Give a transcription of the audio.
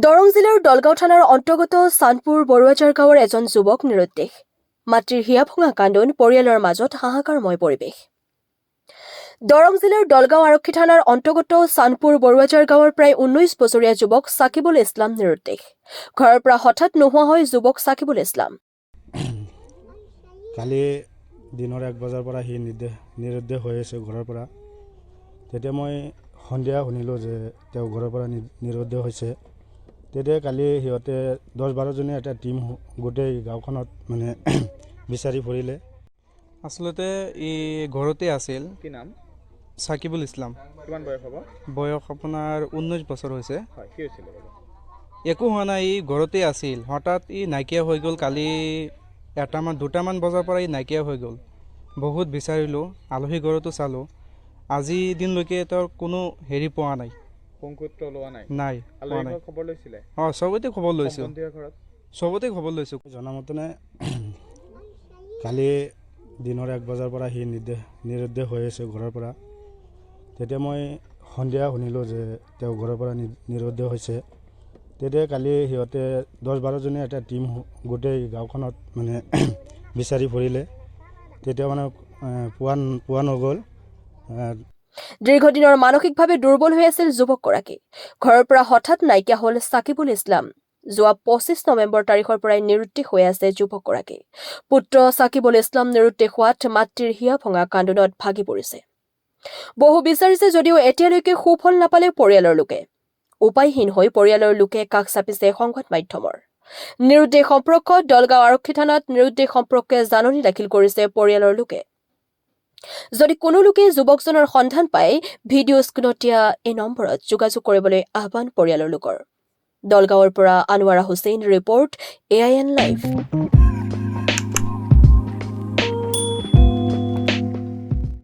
দৰং জিলাৰ দলগাঁও থানাৰ অন্তৰ্গত চানপুৰ বৰুৱাজাৰ গাঁৱৰ এজন যুৱক নিৰুদ্দেশ। মাতৃৰ হিয়া ভঙা কান্দোন, পৰিয়ালৰ মাজত হাহাকাৰময় পৰিৱেশ। দৰং জিলাৰ দলগাঁও আৰক্ষী থানাৰ অন্তৰ্গত চানপুৰ বৰুৱাজাৰ গাঁৱৰ প্ৰায় 19 বছৰীয়া যুৱক সাকিবুল ইছলাম নিৰুদ্দেশ। ঘৰৰ পৰা হঠাৎ নোহোৱা হয় যুৱক সাকিবুল ইছলাম। কালি দিনৰ 1 বজাৰ পৰা সি নিৰুদ্দেশ হৈ আছে ঘৰৰ পৰা। তেতিয়া মই সন্ধিয়া শুনিলোঁ যে তেওঁ ঘৰৰ পৰা নিৰুদ্দেশ হৈছে। তেতিয়া কালি সিহঁতে 10-12 জনীয়া এটা টিম গোটেই গাঁওখনত মানে বিচাৰি ফুৰিলে। আচলতে ই ঘৰতে আছিল। কি নাম? সাকিবুল ইছলাম। কিমান বয়স হ'ব? বয়স আপোনাৰ 19 বছৰ হৈছে। হয়, কি হৈছিল? একো হোৱা নাই, ই ঘৰতে আছিল। হঠাৎ ই নাইকিয়া হৈ গ'ল। কালি 2টামান বজাৰ পৰা ই নাইকিয়া হৈ গ'ল। বহুত বিচাৰিলোঁ, আলহী ঘৰতো চালোঁ। আজি দিনলৈকে তেওঁৰ কোনো হেৰি পোৱা নাই। সংকুত্ৰ লোৱা নাই? নাই, পোৱা নাই। খবৰ লৈছিলে? চবতে খবৰ লৈছোঁ। চবতে খবৰ লৈছোঁ। জনামতে কালি দিনৰ 1 বজাৰ পৰা সি নিৰুদ্দেশ হৈ আছে ঘৰৰ পৰা। তেতিয়া মই সন্ধিয়া শুনিলোঁ যে তেওঁ ঘৰৰ পৰা নিৰুদ্দেশ হৈছে। তেতিয়া কালি সিহঁতে 10-12 জনীয়া এটা টিম গোটেই গাঁওখনত মানে বিচাৰি ফুৰিলে। তেতিয়া মানে পোৱা নগ'ল। দীৰ্ঘদিনৰ মানসিকভাৱে দুৰ্বল হৈ আছিল যুৱকগৰাকী। ঘৰৰ পৰা হঠাৎ নাইকিয়া হ'ল সাকিবুল ইছলাম। যোৱা 25 নৱেম্বৰ তাৰিখৰ পৰাই নিৰুদ্দেশ হৈ আছে যুৱকগৰাকী। পুত্ৰ সাকিবুল ইছলাম নিৰুদ্দেশ হোৱাত মাতৃৰ হিয়া ভঙা কান্দোনত ভাগি পৰিছে। বহু বিচাৰিছে যদিও এতিয়ালৈকে সুফল নাপালে পৰিয়ালৰ লোকে। উপায়হীন হৈ পৰিয়ালৰ লোকে কাষ চাপিছে সংবাদ মাধ্যমৰ। নিৰুদ্দেশ সম্পৰ্কত দলগাঁও আৰক্ষী থানাত নিৰুদ্দেশ সম্পৰ্কে জাননী দাখিল কৰিছে পৰিয়ালৰ লোকে। যদি কোনো লোকে যুৱকজনৰ সন্ধান পায়, ভিডিঅ' স্ক্ৰীনত দিয়া এই নম্বৰত যোগাযোগ কৰিবলৈ আহ্বান পৰিয়ালৰ লোকৰ। দলগাঁৱৰ পৰা Anowara Hussain report, AIN live.